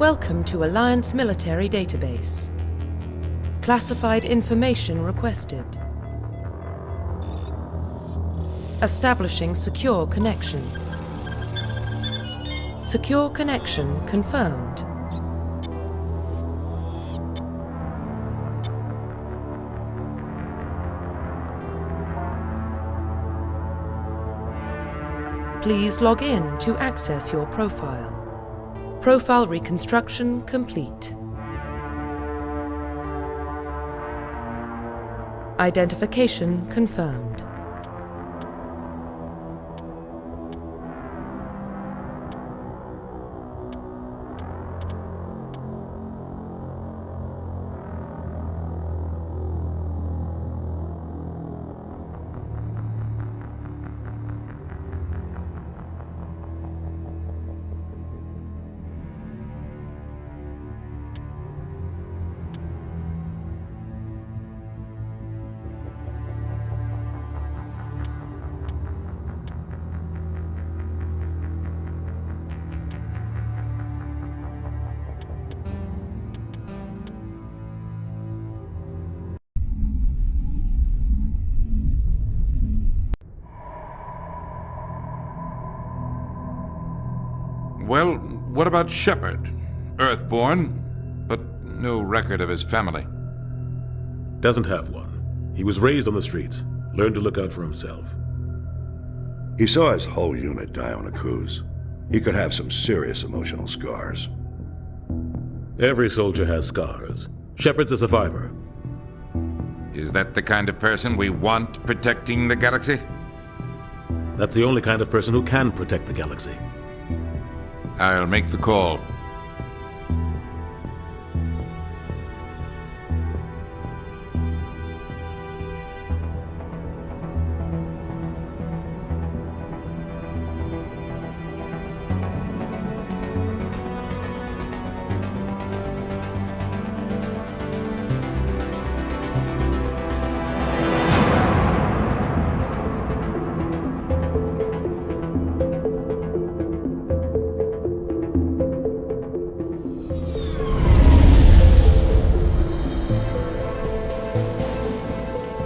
Welcome to Alliance Military Database. Classified information requested. Establishing secure connection. Secure connection confirmed. Please log in to access your profile. Profile reconstruction complete. Identification confirmed. Well, what about Shepard? Earthborn, but no record of his family. Doesn't have one. He was raised on the streets, learned to look out for himself. He saw his whole unit die on a cruise. He could have some serious emotional scars. Every soldier has scars. Shepard's a survivor. Is that the kind of person we want protecting the galaxy? That's the only kind of person who can protect the galaxy. I'll make the call.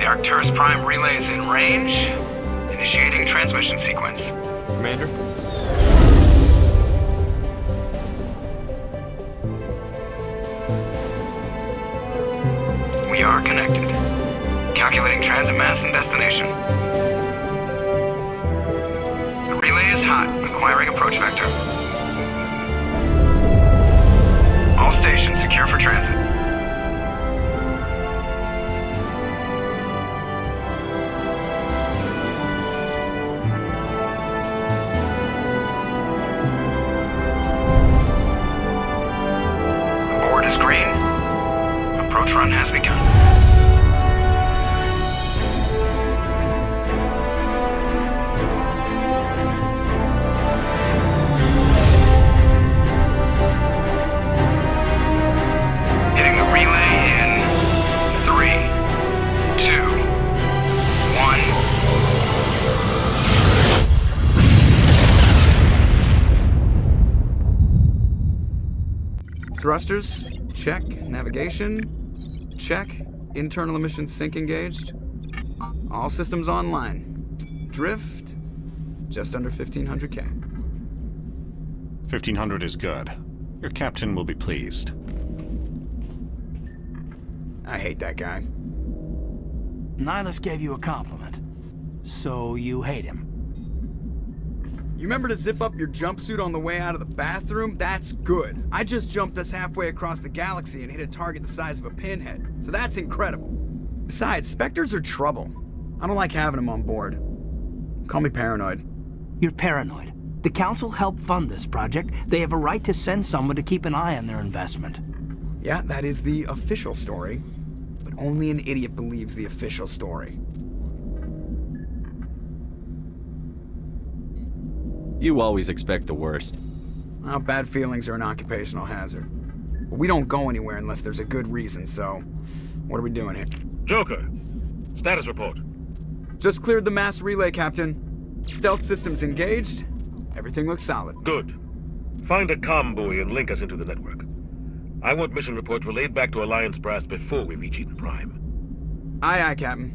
Arcturus Prime relays in range. Initiating transmission sequence. Commander? We are connected. Calculating transit mass and destination. The relay is hot. Acquiring approach vector. All stations secure for transit. Green. Approach run has begun. Hitting the relay in 3, 2, 1. Thrusters. Check. Navigation. Check. Internal emissions sync engaged. All systems online. Drift. Just under 1,500K. 1,500 is good. Your captain will be pleased. I hate that guy. Nihilus gave you a compliment. So you hate him. You remember to zip up your jumpsuit on the way out of the bathroom? That's good. I just jumped us halfway across the galaxy and hit a target the size of a pinhead, so that's incredible. Besides, Spectres are trouble. I don't like having them on board. Call me paranoid. You're paranoid. The Council helped fund this project. They have a right to send someone to keep an eye on their investment. Yeah, that is the official story. But only an idiot believes the official story. You always expect the worst. Well, bad feelings are an occupational hazard. But we don't go anywhere unless there's a good reason, so... What are we doing here? Joker, status report. Just cleared the mass relay, Captain. Stealth systems engaged. Everything looks solid. Good. Find a comm buoy and link us into the network. I want mission reports relayed back to Alliance brass before we reach Eden Prime. Aye, aye, Captain.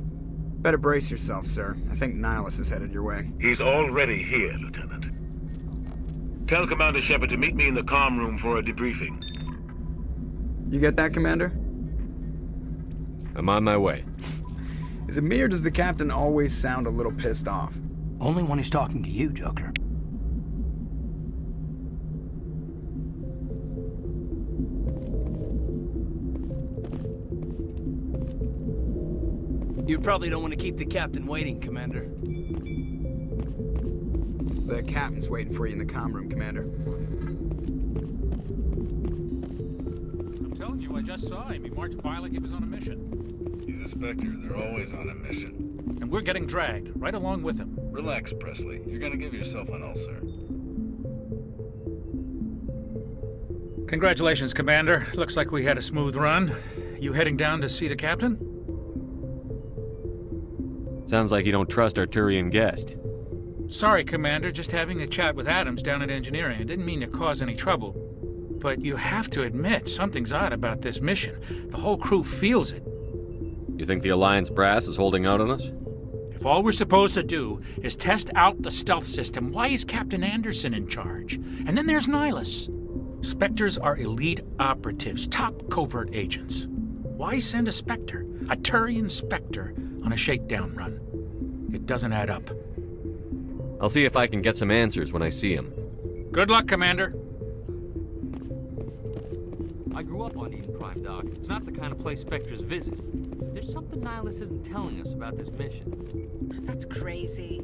Better brace yourself, sir. I think Nihilus is headed your way. He's already here, Lieutenant. Tell Commander Shepard to meet me in the comm room for a debriefing. You get that, Commander? I'm on my way. Is it me or does the Captain always sound a little pissed off? Only when he's talking to you, Joker. You probably don't want to keep the Captain waiting, Commander. The Captain's waiting for you in the comm room, Commander. I'm telling you, I just saw him. He marched by like he was on a mission. He's a Spectre. They're always on a mission. And we're getting dragged, right along with him. Relax, Presley. You're gonna give yourself an ulcer. Congratulations, Commander. Looks like we had a smooth run. You heading down to see the Captain? Sounds like you don't trust our Turian guest. Sorry, Commander. Just having a chat with Adams down at engineering. I didn't mean to cause any trouble. But you have to admit, something's odd about this mission. The whole crew feels it. You think the Alliance brass is holding out on us? If all we're supposed to do is test out the stealth system, why is Captain Anderson in charge? And then there's Nihilus. Spectres are elite operatives, top covert agents. Why send a Spectre, a Turian Spectre, on a shakedown run? It doesn't add up. I'll see if I can get some answers when I see him. Good luck, Commander. I grew up on Eden Prime, Doc. It's not the kind of place Spectres visit. There's something Nihilus isn't telling us about this mission. That's crazy.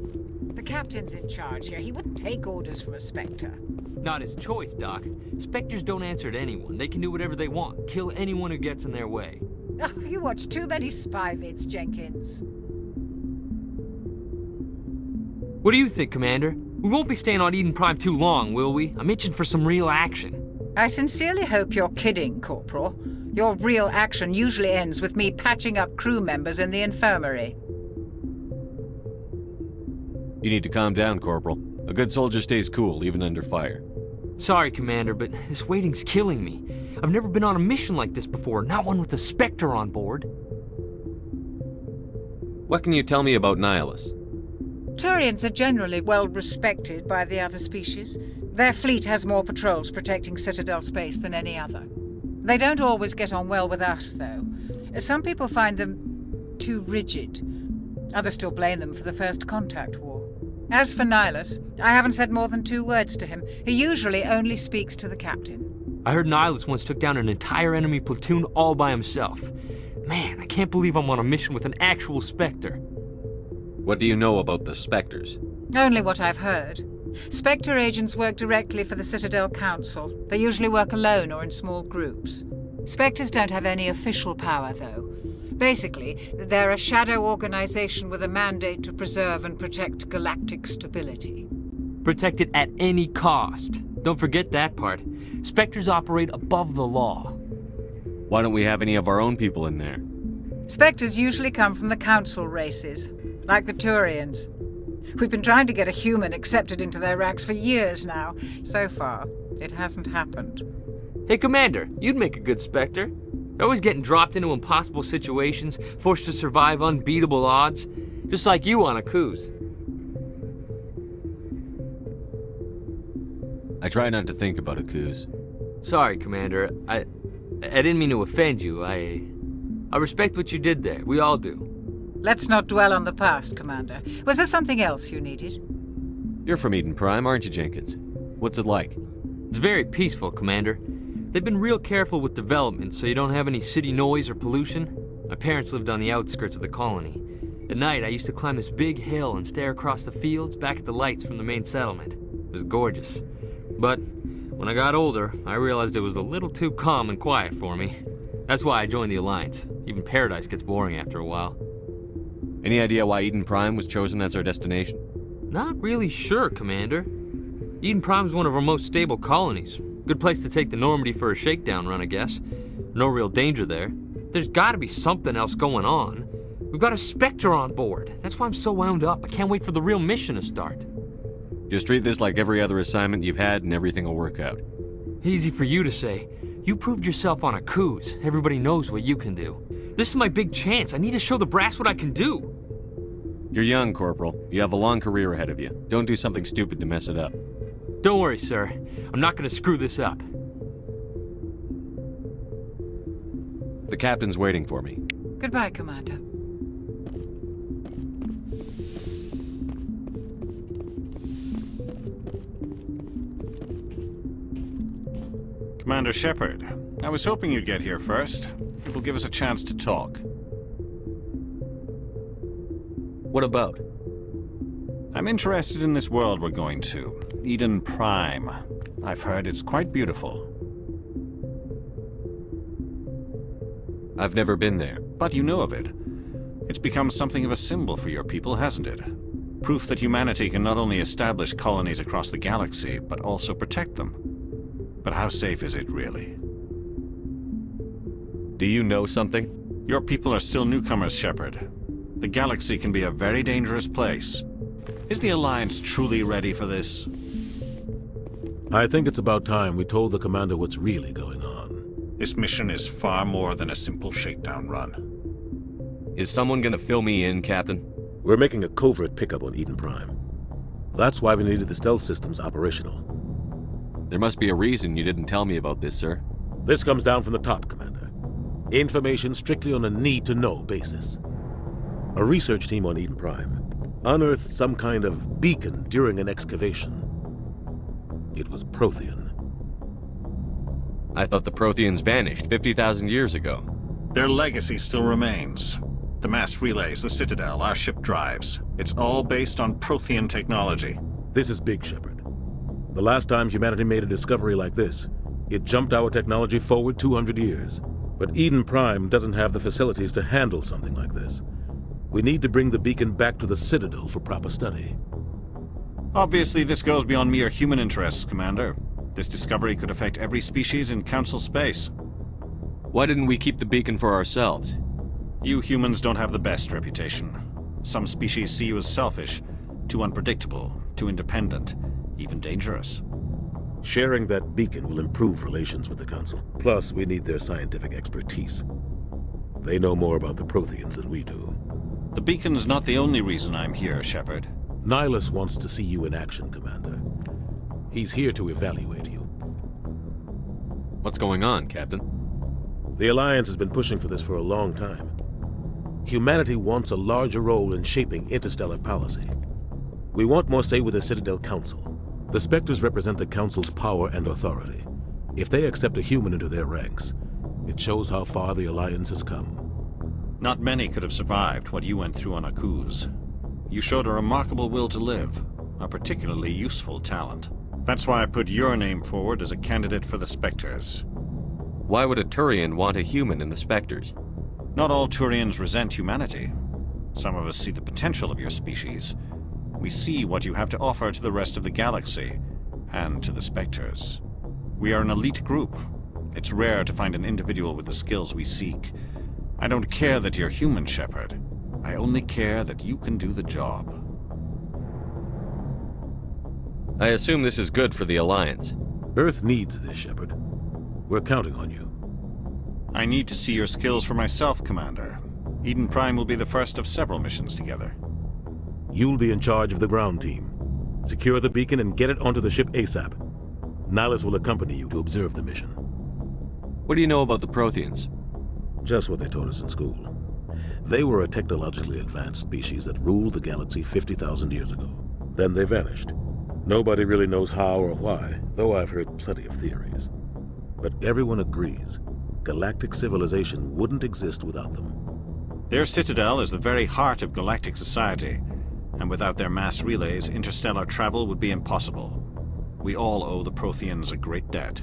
The Captain's in charge here. He wouldn't take orders from a Spectre. Not his choice, Doc. Spectres don't answer to anyone. They can do whatever they want. Kill anyone who gets in their way. Oh, you watch too many spy vids, Jenkins. What do you think, Commander? We won't be staying on Eden Prime too long, will we? I'm itching for some real action. I sincerely hope you're kidding, Corporal. Your real action usually ends with me patching up crew members in the infirmary. You need to calm down, Corporal. A good soldier stays cool, even under fire. Sorry, Commander, but this waiting's killing me. I've never been on a mission like this before, not one with a Spectre on board. What can you tell me about Nihilus? Turians are generally well respected by the other species. Their fleet has more patrols protecting Citadel space than any other. They don't always get on well with us, though. Some people find them too rigid. Others still blame them for the First Contact War. As for Nihilus, I haven't said more than 2 words to him. He usually only speaks to the Captain. I heard Nihilus once took down an entire enemy platoon all by himself. Man, I can't believe I'm on a mission with an actual Spectre. What do you know about the Spectres? Only what I've heard. Spectre agents work directly for the Citadel Council. They usually work alone or in small groups. Spectres don't have any official power, though. Basically, they're a shadow organization with a mandate to preserve and protect galactic stability. Protect it at any cost. Don't forget that part. Spectres operate above the law. Why don't we have any of our own people in there? Spectres usually come from the Council races, like the Turians. We've been trying to get a human accepted into their ranks for years now. So far, it hasn't happened. Hey, Commander, you'd make a good Spectre. They're always getting dropped into impossible situations, forced to survive unbeatable odds, just like you on a cruise. I try not to think about Akuz. Sorry, Commander. I didn't mean to offend you. I respect what you did there. We all do. Let's not dwell on the past, Commander. Was there something else you needed? You're from Eden Prime, aren't you, Jenkins? What's it like? It's very peaceful, Commander. They've been real careful with development, so you don't have any city noise or pollution. My parents lived on the outskirts of the colony. At night, I used to climb this big hill and stare across the fields back at the lights from the main settlement. It was gorgeous. But when I got older, I realized it was a little too calm and quiet for me. That's why I joined the Alliance. Even Paradise gets boring after a while. Any idea why Eden Prime was chosen as our destination? Not really sure, Commander. Eden Prime's one of our most stable colonies. Good place to take the Normandy for a shakedown run, I guess. No real danger there. There's gotta be something else going on. We've got a Spectre on board. That's why I'm so wound up. I can't wait for the real mission to start. Just treat this like every other assignment you've had and everything will work out. Easy for you to say. You proved yourself on a cruise. Everybody knows what you can do. This is my big chance. I need to show the brass what I can do. You're young, Corporal. You have a long career ahead of you. Don't do something stupid to mess it up. Don't worry, sir. I'm not gonna screw this up. The captain's waiting for me. Goodbye, Commander. Commander Shepard, I was hoping you'd get here first. It will give us a chance to talk. What about? I'm interested in this world we're going to, Eden Prime. I've heard it's quite beautiful. I've never been there. But you know of it. It's become something of a symbol for your people, hasn't it? Proof that humanity can not only establish colonies across the galaxy, but also protect them. But how safe is it, really? Do you know something? Your people are still newcomers, Shepard. The galaxy can be a very dangerous place. Is the Alliance truly ready for this? I think it's about time we told the Commander what's really going on. This mission is far more than a simple shakedown run. Is someone gonna fill me in, Captain? We're making a covert pickup on Eden Prime. That's why we needed the stealth systems operational. There must be a reason you didn't tell me about this, sir. This comes down from the top, Commander. Information strictly on a need-to-know basis. A research team on Eden Prime unearthed some kind of beacon during an excavation. It was Prothean. I thought the Protheans vanished 50,000 years ago. Their legacy still remains. The mass relays, the Citadel, our ship drives. It's all based on Prothean technology. This is big, Shepard. The last time humanity made a discovery like this, it jumped our technology forward 200 years. But Eden Prime doesn't have the facilities to handle something like this. We need to bring the beacon back to the Citadel for proper study. Obviously, this goes beyond mere human interests, Commander. This discovery could affect every species in Council space. Why didn't we keep the beacon for ourselves? You humans don't have the best reputation. Some species see you as selfish, too unpredictable, too independent, even dangerous. Sharing that beacon will improve relations with the Council. Plus, we need their scientific expertise. They know more about the Protheans than we do. The beacon's not the only reason I'm here, Shepard. Nihilus wants to see you in action, Commander. He's here to evaluate you. What's going on, Captain? The Alliance has been pushing for this for a long time. Humanity wants a larger role in shaping interstellar policy. We want more say with the Citadel Council. The Spectres represent the Council's power and authority. If they accept a human into their ranks, it shows how far the Alliance has come. Not many could have survived what you went through on Akuz. You showed a remarkable will to live, a particularly useful talent. That's why I put your name forward as a candidate for the Spectres. Why would a Turian want a human in the Spectres? Not all Turians resent humanity. Some of us see the potential of your species. We see what you have to offer to the rest of the galaxy, and to the Spectres. We are an elite group. It's rare to find an individual with the skills we seek. I don't care that you're human, Shepard. I only care that you can do the job. I assume this is good for the Alliance. Earth needs this, Shepard. We're counting on you. I need to see your skills for myself, Commander. Eden Prime will be the first of several missions together. You'll be in charge of the ground team. Secure the beacon and get it onto the ship ASAP. Nihilus will accompany you to observe the mission. What do you know about the Protheans? Just what they taught us in school. They were a technologically advanced species that ruled the galaxy 50,000 years ago. Then they vanished. Nobody really knows how or why, though I've heard plenty of theories. But everyone agrees, galactic civilization wouldn't exist without them. Their citadel is the very heart of galactic society, and without their mass relays, interstellar travel would be impossible. We all owe the Protheans a great debt.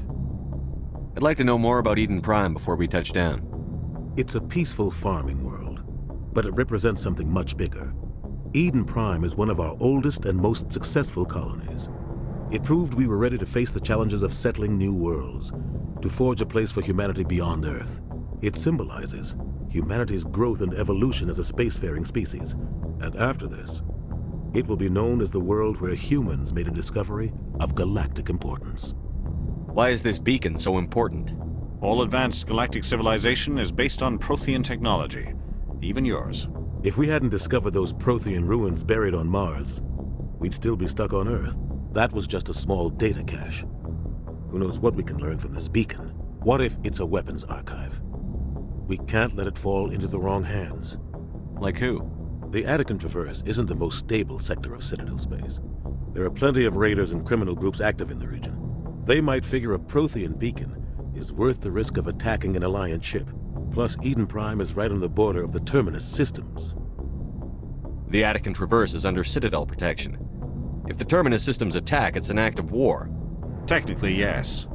I'd like to know more about Eden Prime before we touch down. It's a peaceful farming world, but it represents something much bigger. Eden Prime is one of our oldest and most successful colonies. It proved we were ready to face the challenges of settling new worlds, to forge a place for humanity beyond Earth. It symbolizes humanity's growth and evolution as a spacefaring species. And after this, It will be known as the world where humans made a discovery of galactic importance. Why is this beacon so important? All advanced galactic civilization is based on Prothean technology, even yours. If we hadn't discovered those Prothean ruins buried on Mars, we'd still be stuck on Earth. That was just a small data cache. Who knows what we can learn from this beacon? What if it's a weapons archive? We can't let it fall into the wrong hands. Like who? The Attican Traverse isn't the most stable sector of Citadel space. There are plenty of raiders and criminal groups active in the region. They might figure a Prothean beacon is worth the risk of attacking an Alliance ship. Plus, Eden Prime is right on the border of the Terminus systems. The Attican Traverse is under Citadel protection. If the Terminus systems attack, it's an act of war. Technically, yes.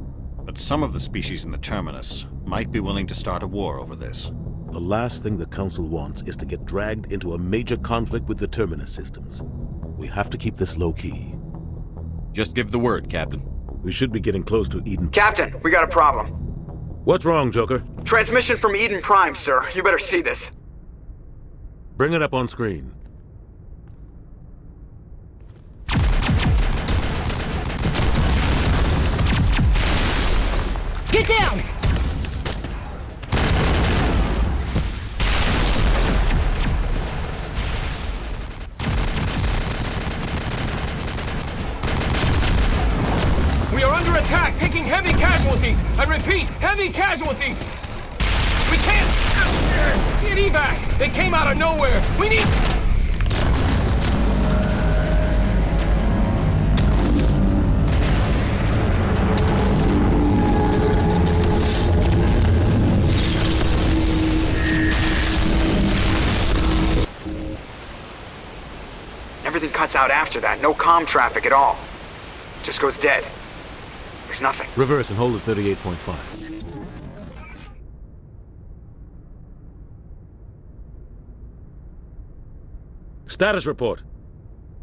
But some of the species in the Terminus might be willing to start a war over this. The last thing the Council wants is to get dragged into a major conflict with the Terminus systems. We have to keep this low-key. Just give the word, Captain. We should be getting close to Eden. Captain, we got a problem. What's wrong, Joker? Transmission from Eden Prime, sir. You better see this. Bring it up on screen. Get down! We are under attack, taking heavy casualties. I repeat, heavy casualties. We can't get evac. They came out of nowhere. We need... Everything cuts out after that. No comm traffic at all. Just goes dead. There's nothing. Reverse and hold at 38.5. Status report.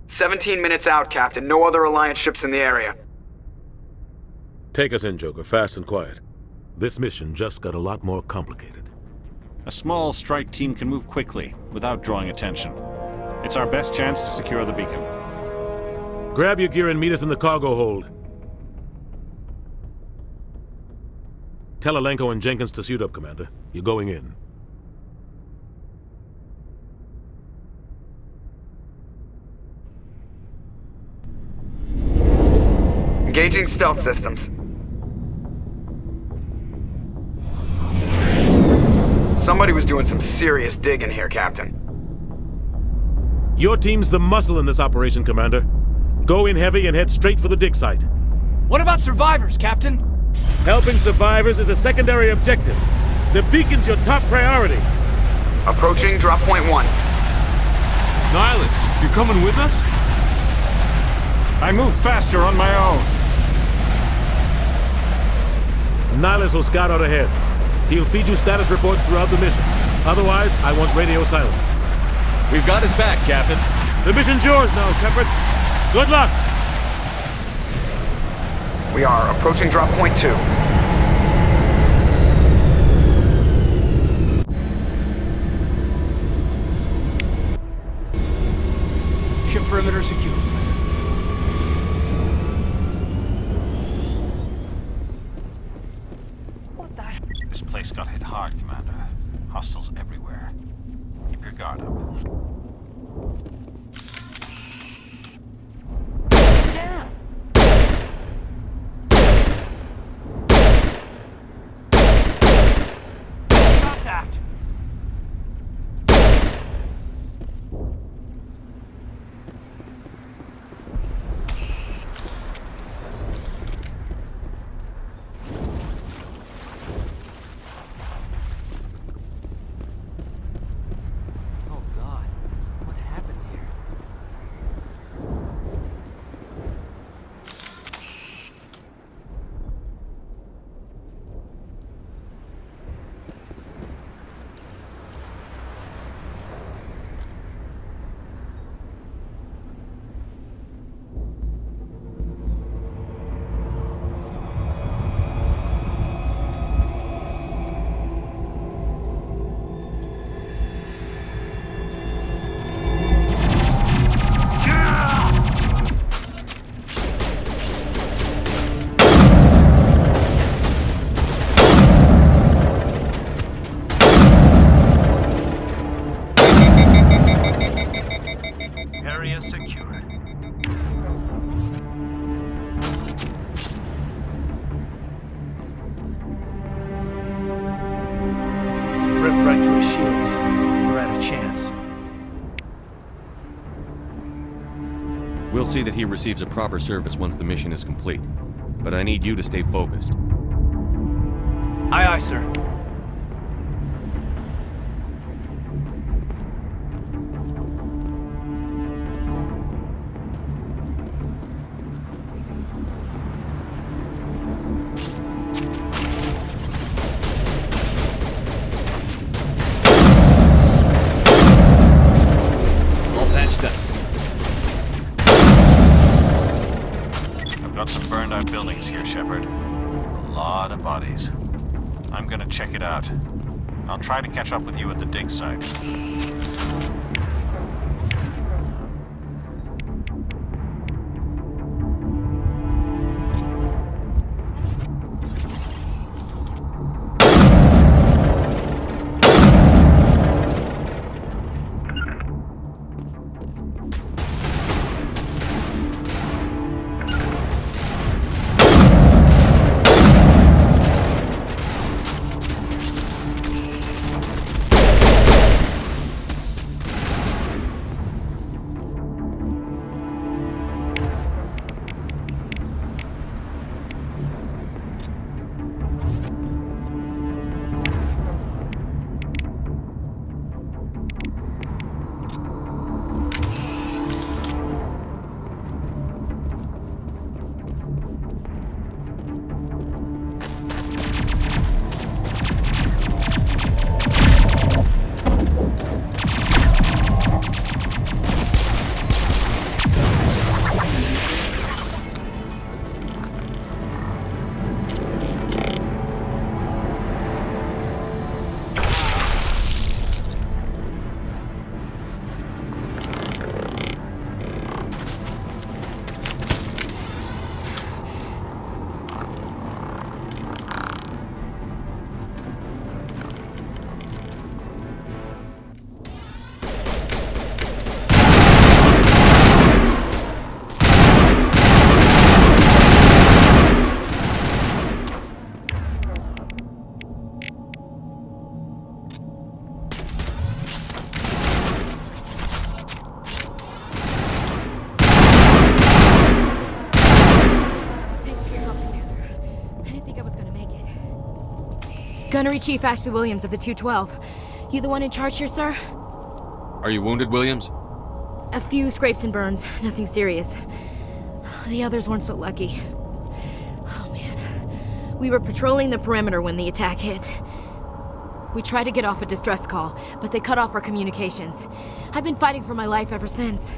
17 minutes out, Captain. No other Alliance ships in the area. Take us in, Joker, fast and quiet. This mission just got a lot more complicated. A small strike team can move quickly, without drawing attention. It's our best chance to secure the beacon. Grab your gear and meet us in the cargo hold. Tell Alenko and Jenkins to suit up, Commander. You're going in. Engaging stealth systems. Somebody was doing some serious digging here, Captain. Your team's the muscle in this operation, Commander. Go in heavy and head straight for the dig site. What about survivors, Captain? Helping survivors is a secondary objective. The beacon's your top priority. Approaching drop point 1. Nihilus, you coming with us? I move faster on my own. Nihilus will scout out ahead. He'll feed you status reports throughout the mission. Otherwise, I want radio silence. We've got his back, Captain. The mission's yours now, Shepard. Good luck! We are approaching drop point 2. Ship perimeter secure. What the heck? This place got hit hard, Commander. Hostiles everywhere. Keep your guard up. Contact! Oh, God. area secured. Rip right through his shields. We're at a chance. We'll see that he receives a proper service once the mission is complete. But I need you to stay focused. Aye, aye, sir. All patched up. I've got some burned out buildings here, Shepard. A lot of bodies. I'm gonna check it out. I'll try to catch up with you at the dig site. Gunnery Chief Ashley Williams of the 212. You the one in charge here, sir? Are you wounded, Williams? A few scrapes and burns, nothing serious. The others weren't so lucky. Oh man. We were patrolling the perimeter when the attack hit. We tried to get off a distress call, but they cut off our communications. I've been fighting for my life ever since.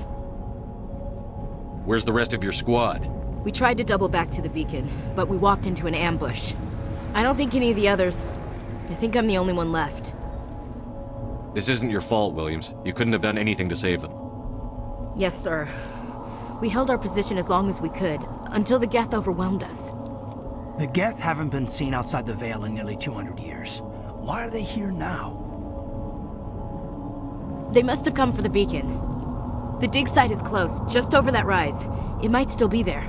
Where's the rest of your squad? We tried to double back to the beacon, but we walked into an ambush. I don't think any of the others... I think I'm the only one left. This isn't your fault, Williams. You couldn't have done anything to save them. Yes, sir. We held our position as long as we could, until the Geth overwhelmed us. The Geth haven't been seen outside the Veil in nearly 200 years. Why are they here now? They must have come for the beacon. The dig site is close, just over that rise. It might still be there.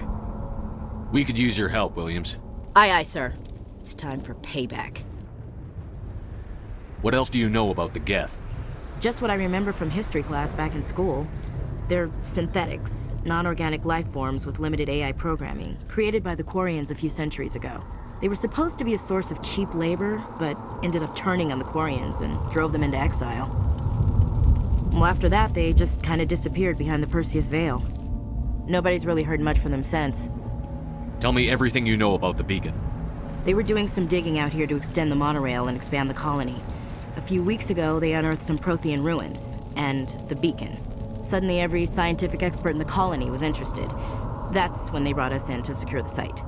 We could use your help, Williams. Aye, aye, sir. It's time for payback. What else do you know about the Geth? Just what I remember from history class back in school. They're synthetics, non-organic life forms with limited AI programming, created by the Quarians a few centuries ago. They were supposed to be a source of cheap labor, but ended up turning on the Quarians and drove them into exile. Well, after that, they just kind of disappeared behind the Perseus Veil. Nobody's really heard much from them since. Tell me everything you know about the beacon. They were doing some digging out here to extend the monorail and expand the colony. A few weeks ago, they unearthed some Prothean ruins, and the beacon. Suddenly, every scientific expert in the colony was interested. That's when they brought us in to secure the site.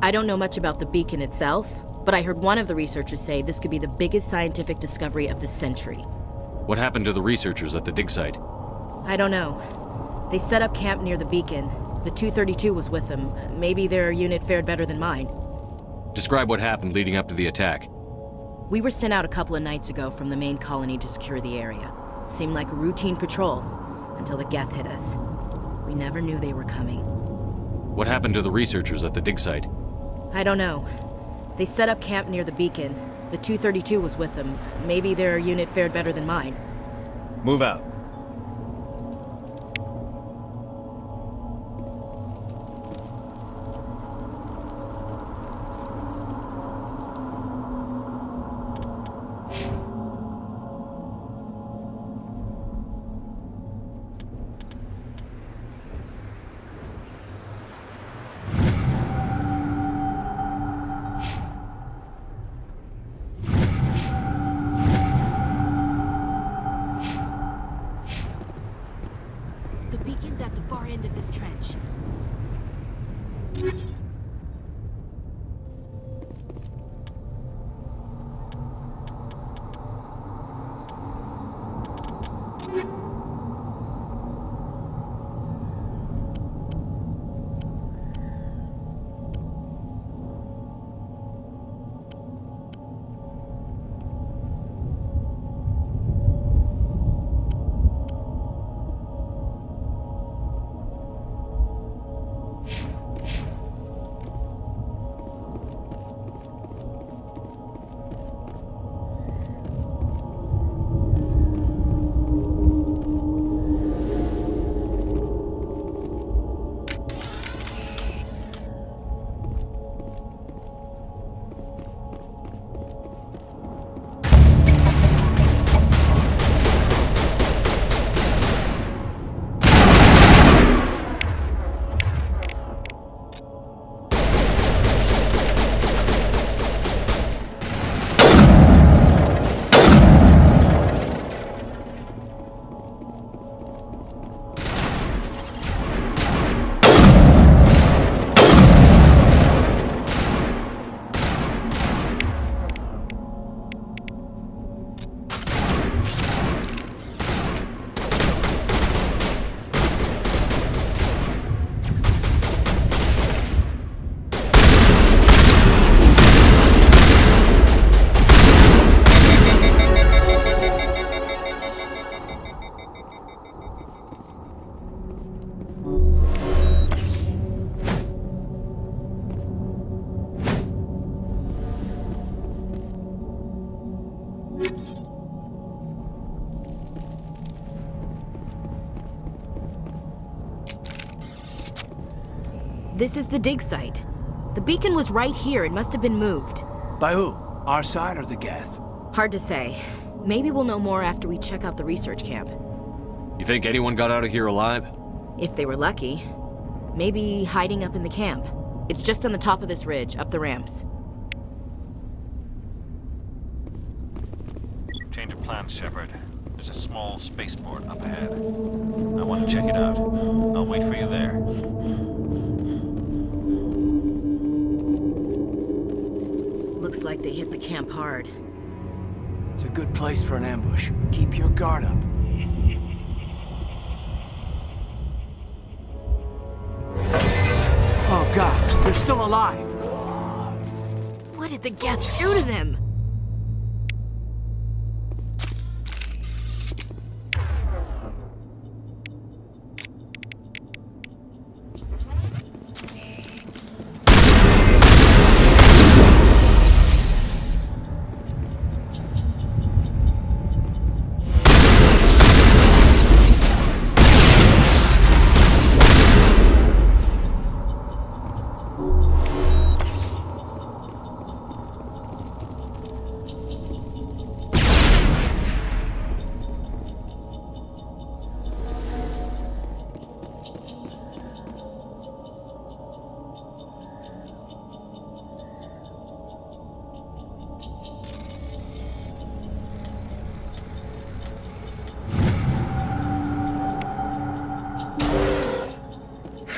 I don't know much about the beacon itself, but I heard one of the researchers say this could be the biggest scientific discovery of the century. What happened to the researchers at the dig site? I don't know. They set up camp near the beacon. The 232 was with them. Maybe their unit fared better than mine. Describe what happened leading up to the attack. We were sent out a couple of nights ago from the main colony to secure the area. Seemed like a routine patrol. until the Geth hit us. We never knew they were coming. What happened to the researchers at the dig site? I don't know. They set up camp near the beacon. The 232 was with them. Maybe their unit fared better than mine. Move out. The beacon's at the far end of this trench. This is the dig site. The beacon was right here. It must have been moved. By who? Our side or the Geth? Hard to say. Maybe we'll know more after we check out the research camp. You think anyone got out of here alive? If they were lucky. Maybe hiding up in the camp. It's just on the top of this ridge, up the ramps. Change of plans, Shepard. There's a small spaceport up ahead. I want to check it out. I'll wait for you there. Looks like they hit the camp hard. It's a good place for an ambush. Keep your guard up. Oh God, they're still alive! What did the Geth do to them?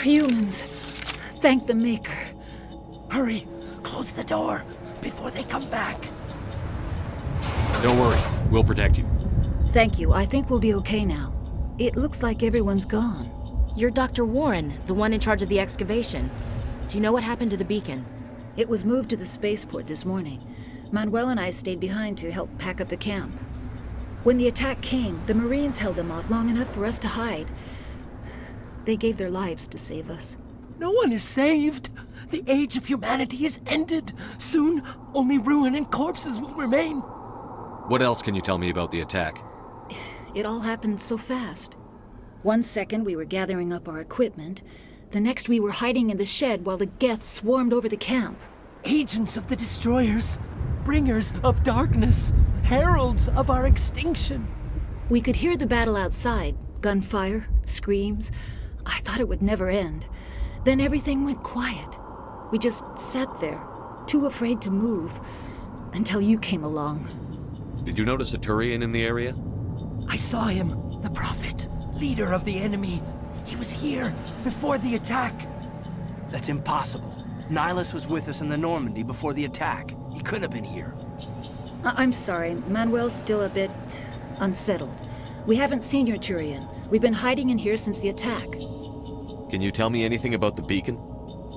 Humans. Thank the Maker. Hurry! Close the door before they come back. Don't worry. We'll protect you. Thank you. I think we'll be okay now. It looks like everyone's gone. You're Dr. Warren, the one in charge of the excavation. Do you know what happened to the beacon? It was moved to the spaceport this morning. Manuel and I stayed behind to help pack up the camp. When the attack came, the Marines held them off long enough for us to hide. They gave their lives to save us. No one is saved. The age of humanity is ended. Soon, only ruin and corpses will remain. What else can you tell me about the attack? It all happened so fast. 1 second we were gathering up our equipment. The next we were hiding in the shed while the Geth swarmed over the camp. Agents of the Destroyers, bringers of darkness, heralds of our extinction. We could hear the battle outside. Gunfire, screams. I thought it would never end. Then everything went quiet. We just sat there, too afraid to move, until you came along. Did you notice a Turian in the area? I saw him, the Prophet, leader of the enemy. He was here before the attack. That's impossible. Nihilus was with us in the Normandy before the attack. He couldn't have been here. I'm sorry, Manuel's still a bit unsettled. We haven't seen your Turian. We've been hiding in here since the attack. Can you tell me anything about the beacon?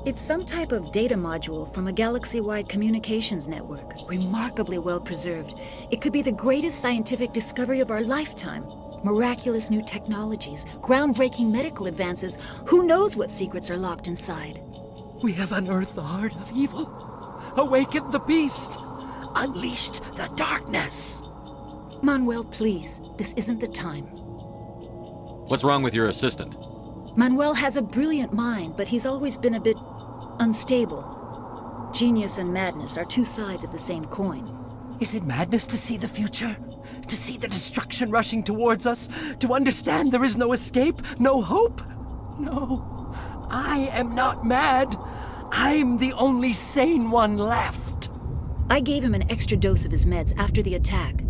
It's some type of data module from a galaxy-wide communications network, remarkably well preserved. It could be the greatest scientific discovery of our lifetime. Miraculous new technologies, groundbreaking medical advances. Who knows what secrets are locked inside? We have unearthed the heart of evil, awakened the beast, unleashed the darkness. Manuel, please, this isn't the time. What's wrong with your assistant? Manuel has a brilliant mind, but he's always been a bit unstable. Genius and madness are two sides of the same coin. Is it madness to see the future? To see the destruction rushing towards us? To understand there is no escape? No hope? No, I am not mad. I'm the only sane one left. I gave him an extra dose of his meds after the attack.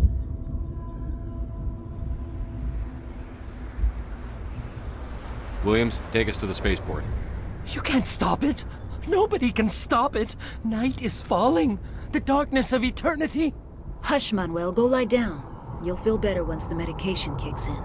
Williams, take us to the spaceport. You can't stop it. Nobody can stop it. Night is falling. The darkness of eternity. Hush, Manuel. Go lie down. You'll feel better once the medication kicks in.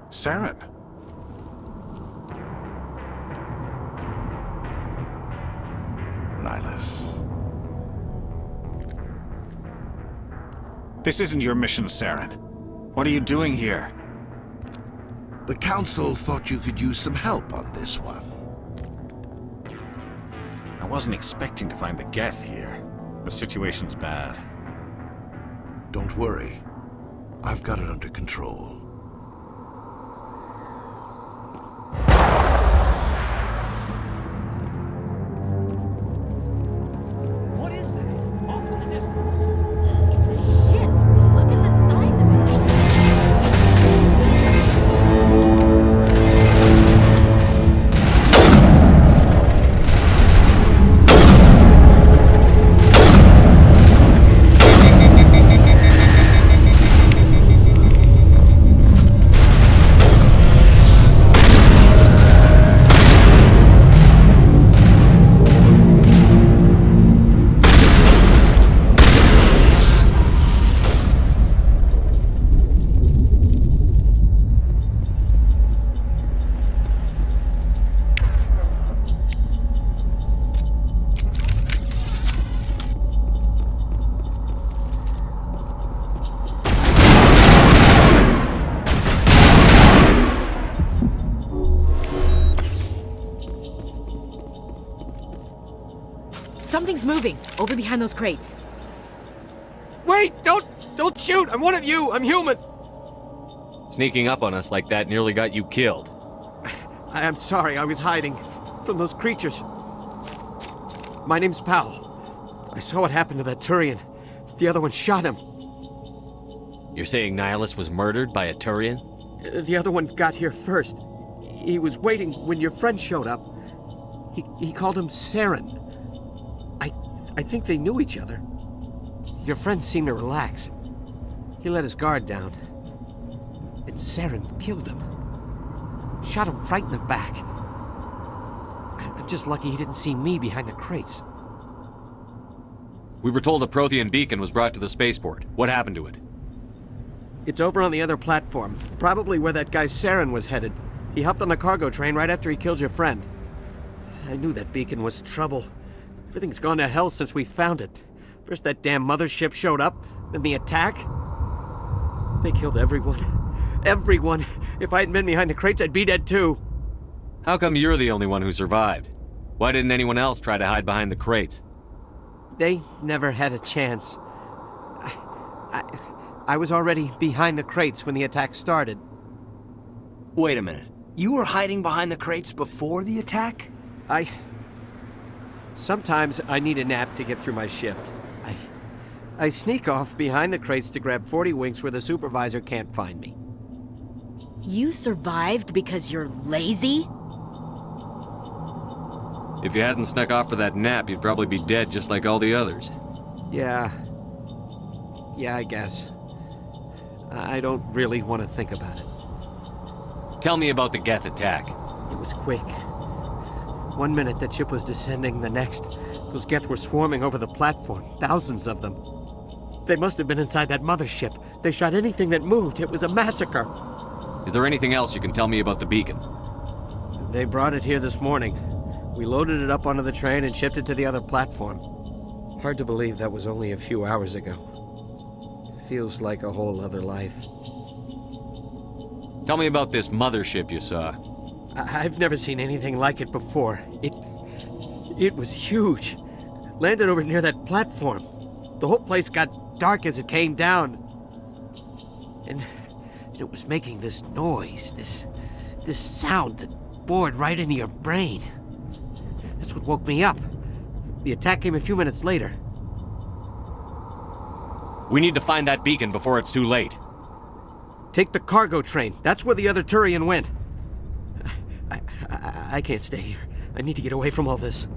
Saren. Nihilus. This isn't your mission, Saren. What are you doing here? The Council thought you could use some help on this one. I wasn't expecting to find the Geth here. The situation's bad. Don't worry. I've got it under control. What is that? Off in the distance. It's a ship. Look at the size of Something's moving over behind those crates. Wait! Don't shoot! I'm one of you! I'm human! Sneaking up on us like that nearly got you killed. I'm sorry, I was hiding from those creatures. My name's Powell. I saw what happened to that Turian. The other one shot him. You're saying Nihilus was murdered by a Turian? The other one got here first. He was waiting when your friend showed up. He called him Saren. I think they knew each other. Your friend seemed to relax. He let his guard down. And Saren killed him. Shot him right in the back. I'm just lucky he didn't see me behind the crates. We were told a Prothean beacon was brought to the spaceport. What happened to it? It's over on the other platform. Probably where that guy Saren was headed. He hopped on the cargo train right after he killed your friend. I knew that beacon was trouble. Everything's gone to hell since we found it. First that damn mothership showed up, then the attack. They killed everyone. Everyone. If I hadn't been behind the crates, I'd be dead too. How come you're the only one who survived? Why didn't anyone else try to hide behind the crates? They never had a chance. I was already behind the crates when the attack started. Wait a minute. You were hiding behind the crates before the attack? Sometimes I need a nap to get through my shift. I sneak off behind the crates to grab 40 winks where the supervisor can't find me. You survived because you're lazy? If you hadn't snuck off for that nap, you'd probably be dead just like all the others. Yeah, I guess. I don't really want to think about it. Tell me about the Geth attack. It was quick. 1 minute that ship was descending, the next, those Geth were swarming over the platform. Thousands of them. They must have been inside that mothership. They shot anything that moved. It was a massacre. Is there anything else you can tell me about the beacon? They brought it here this morning. We loaded it up onto the train and shipped it to the other platform. Hard to believe that was only a few hours ago. Feels like a whole other life. Tell me about this mothership you saw. I've never seen anything like it before. It was huge. Landed over near that platform. The whole place got dark as it came down. And it was making this noise, this sound that bored right into your brain. That's what woke me up. The attack came a few minutes later. We need to find that beacon before it's too late. Take the cargo train. That's where the other Turian went. I can't stay here. I need to get away from all this.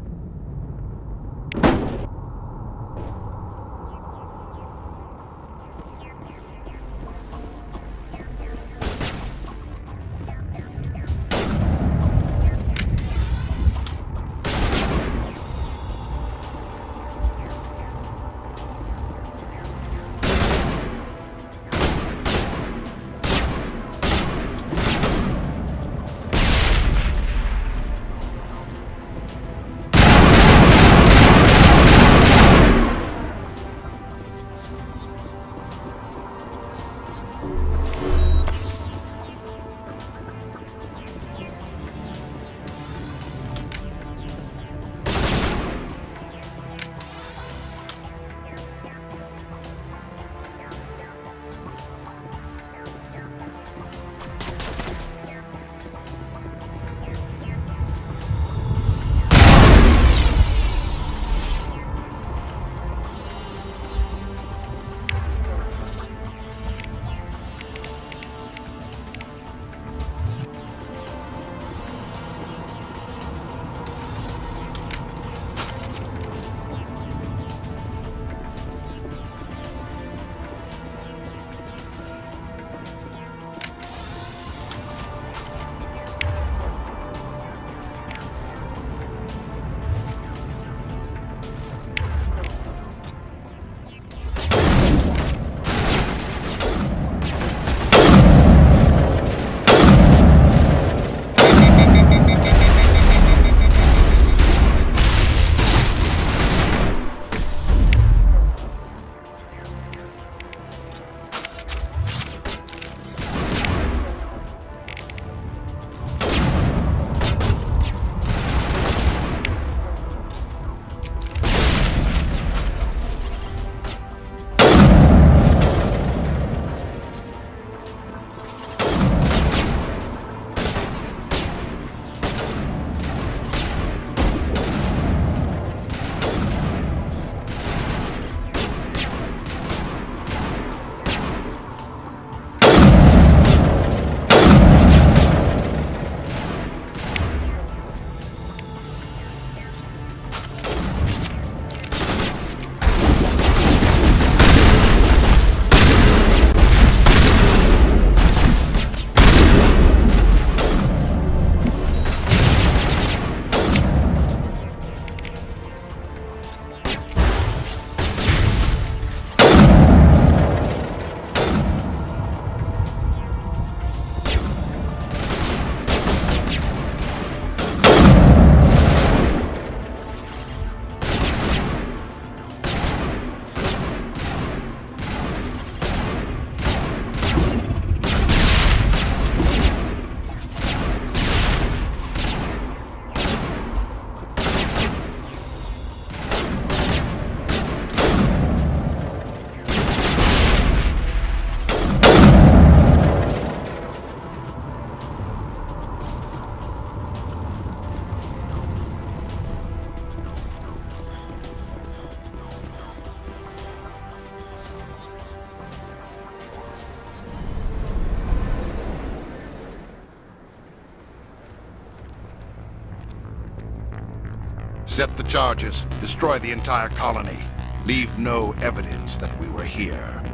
Set the charges. Destroy the entire colony. Leave no evidence that we were here.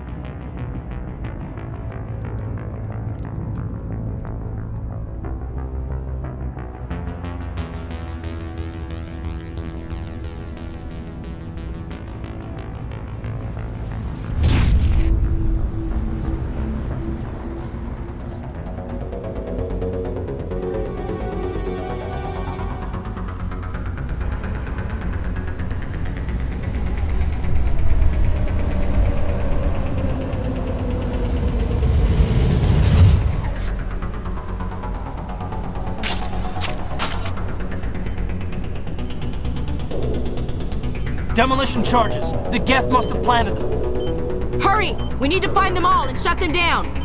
Demolition charges. The Geth must have planted them. Hurry! We need to find them all and shut them down.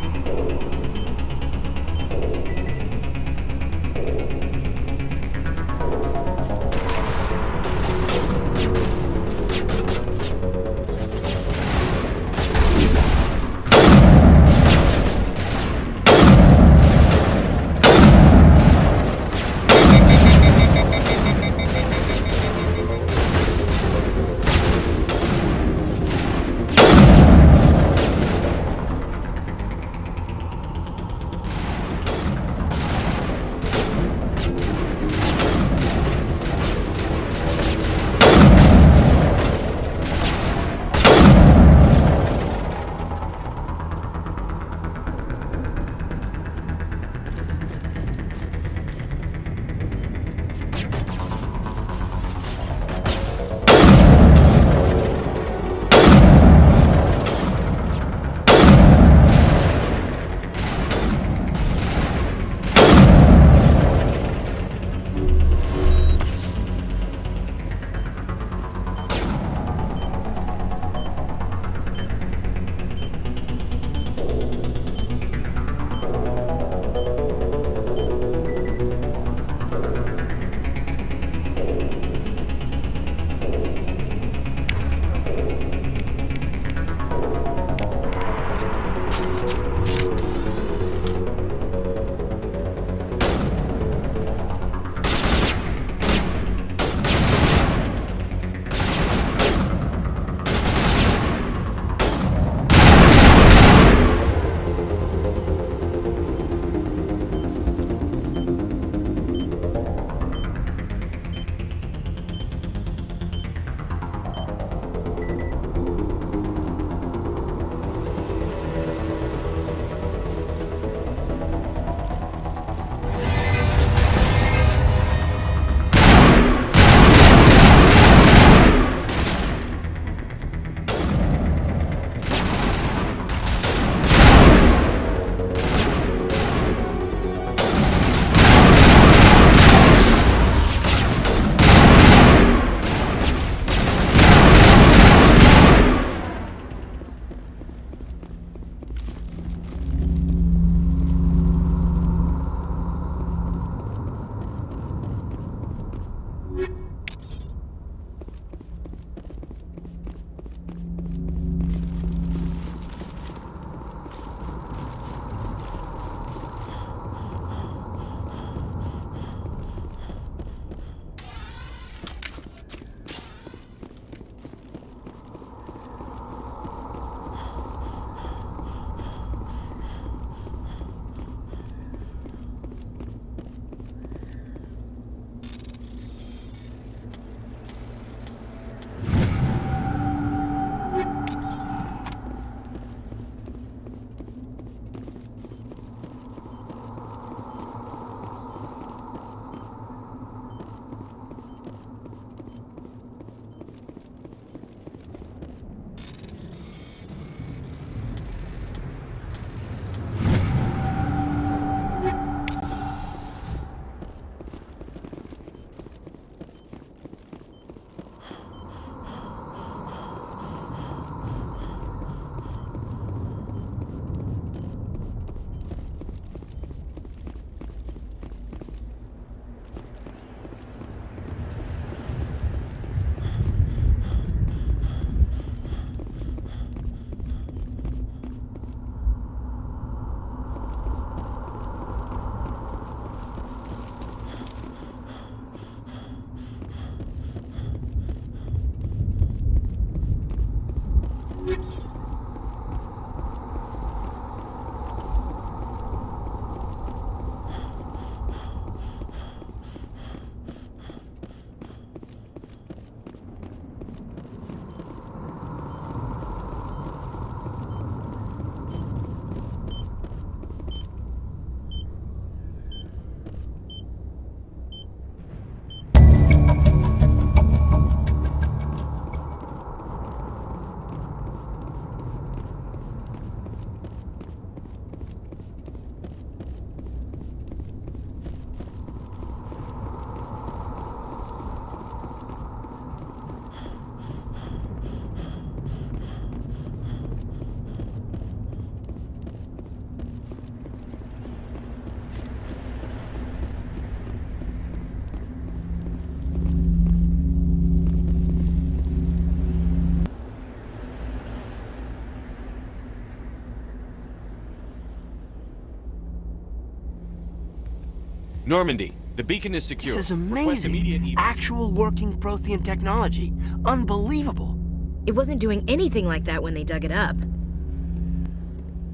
Normandy, the beacon is secure. This is Request immediate amazing. Actual working Prothean technology. Unbelievable. It wasn't doing anything like that when they dug it up.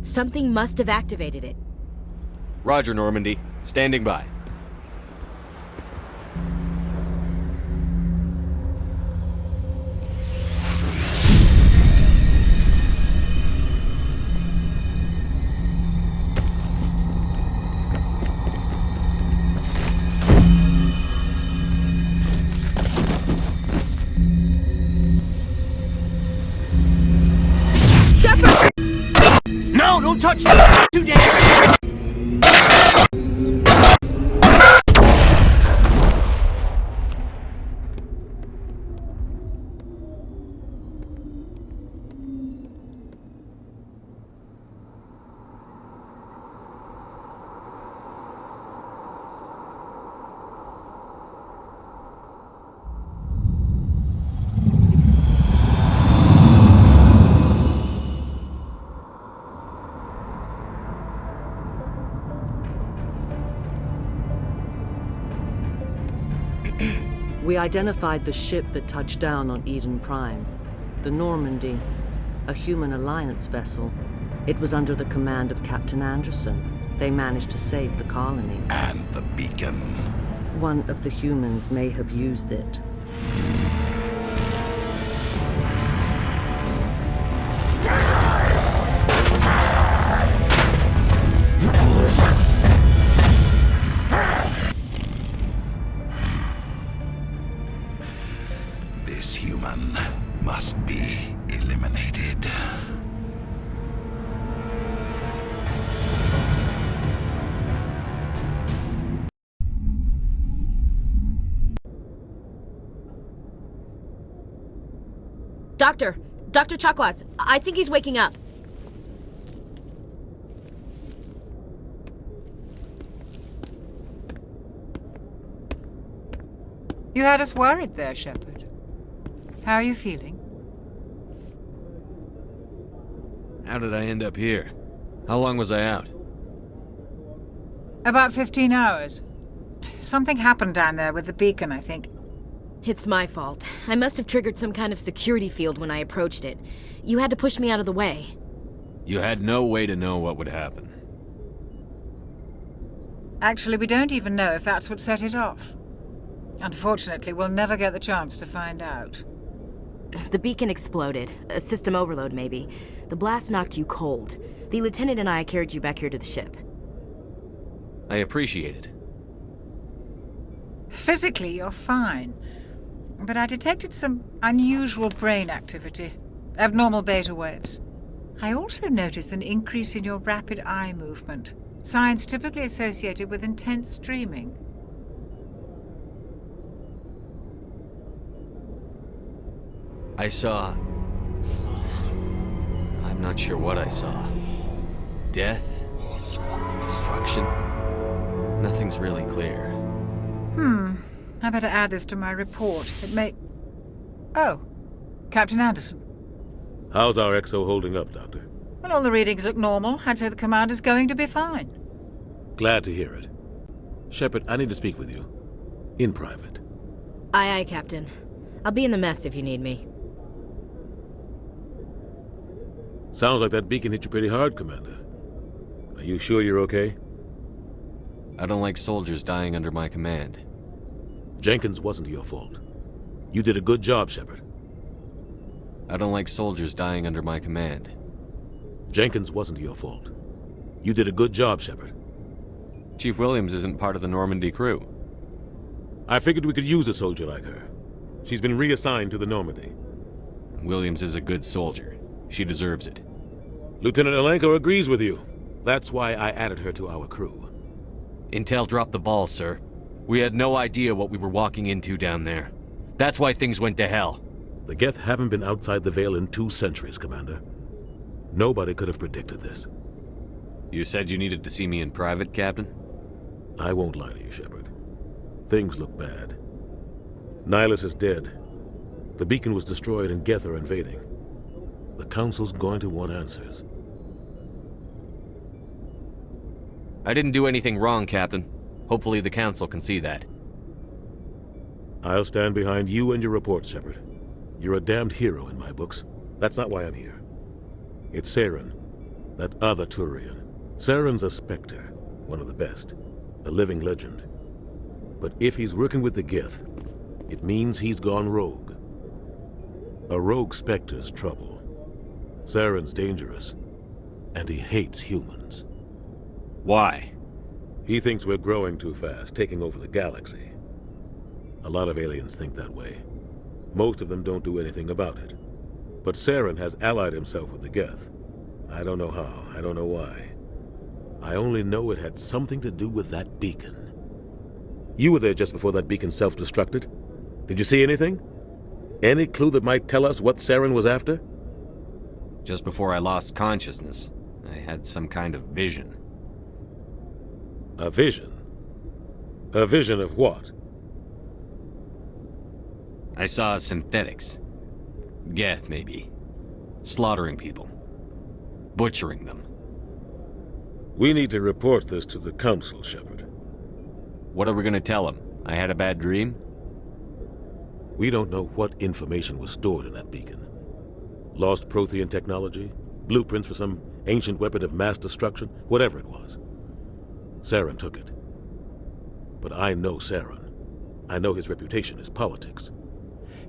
Something must have activated it. Roger, Normandy. Standing by. Shepard! No, don't touch it! Too dangerous! We identified the ship that touched down on Eden Prime. The Normandy, a human alliance vessel. It was under the command of Captain Anderson. They managed to save the colony. And the beacon. One of the humans may have used it. This human must be eliminated. Dr. Chakwas, I think he's waking up. You had us worried there, Shepard. How are you feeling? How did I end up here? How long was I out? About 15 hours. Something happened down there with the beacon, I think. It's my fault. I must have triggered some kind of security field when I approached it. You had to push me out of the way. You had no way to know what would happen. Actually, we don't even know if that's what set it off. Unfortunately, we'll never get the chance to find out. The beacon exploded. A system overload, maybe. The blast knocked you cold. The lieutenant and I carried you back here to the ship. I appreciate it. Physically, you're fine. But I detected some unusual brain activity. Abnormal beta waves. I also noticed an increase in your rapid eye movement. Signs typically associated with intense dreaming. I saw... I'm not sure what I saw. Death? Destruction? Nothing's really clear. I better add this to my report. It may... Oh, Captain Anderson. How's our XO holding up, Doctor? Well, all the readings look normal. I'd say the commander's going to be fine. Glad to hear it. Shepard, I need to speak with you. In private. Aye, aye, Captain. I'll be in the mess if you need me. Sounds like that beacon hit you pretty hard, Commander. Are you sure you're okay? I don't like soldiers dying under my command. Jenkins wasn't your fault. You did a good job, Shepard. I don't like soldiers dying under my command. Jenkins wasn't your fault. You did a good job, Shepard. Chief Williams isn't part of the Normandy crew. I figured we could use a soldier like her. She's been reassigned to the Normandy. Williams is a good soldier. She deserves it. Lieutenant Alenko agrees with you. That's why I added her to our crew. Intel dropped the ball, sir. We had no idea what we were walking into down there. That's why things went to hell. The Geth haven't been outside the Veil in 2 centuries, Commander. Nobody could have predicted this. You said you needed to see me in private, Captain? I won't lie to you, Shepard. Things look bad. Nihilus is dead. The beacon was destroyed and Geth are invading. The Council's going to want answers. I didn't do anything wrong, Captain. Hopefully the Council can see that. I'll stand behind you and your report, Shepard. You're a damned hero in my books. That's not why I'm here. It's Saren, that other Turian. Saren's a Spectre, one of the best, a living legend. But if he's working with the Geth, it means he's gone rogue. A rogue Spectre's trouble. Saren's dangerous, and he hates humans. Why? He thinks we're growing too fast, taking over the galaxy. A lot of aliens think that way. Most of them don't do anything about it. But Saren has allied himself with the Geth. I don't know how, I don't know why. I only know it had something to do with that beacon. You were there just before that beacon self-destructed. Did you see anything? Any clue that might tell us what Saren was after? Just before I lost consciousness, I had some kind of vision. A vision? A vision of what? I saw synthetics. Geth, maybe. Slaughtering people. Butchering them. We need to report this to the Council, Shepard. What are we gonna tell them? I had a bad dream? We don't know what information was stored in that beacon. Lost Prothean technology? Blueprints for some ancient weapon of mass destruction? Whatever it was. Saren took it. But I know Saren. I know his reputation is politics.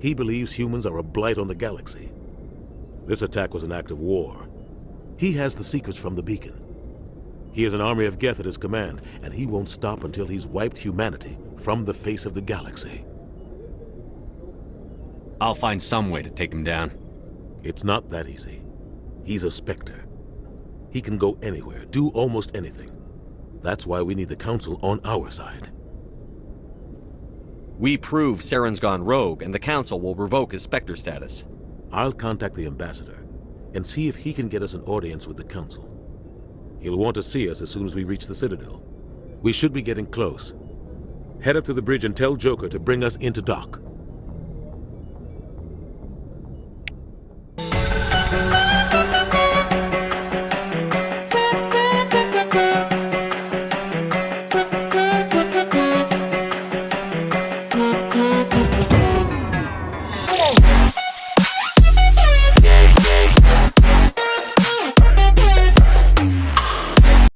He believes humans are a blight on the galaxy. This attack was an act of war. He has the secrets from the beacon. He has an army of Geth at his command, and he won't stop until he's wiped humanity from the face of the galaxy. I'll find some way to take him down. It's not that easy. He's a Spectre. He can go anywhere, do almost anything. That's why we need the Council on our side. We prove Saren's gone rogue, and the Council will revoke his Spectre status. I'll contact the Ambassador and see if he can get us an audience with the Council. He'll want to see us as soon as we reach the Citadel. We should be getting close. Head up to the bridge and tell Joker to bring us into dock.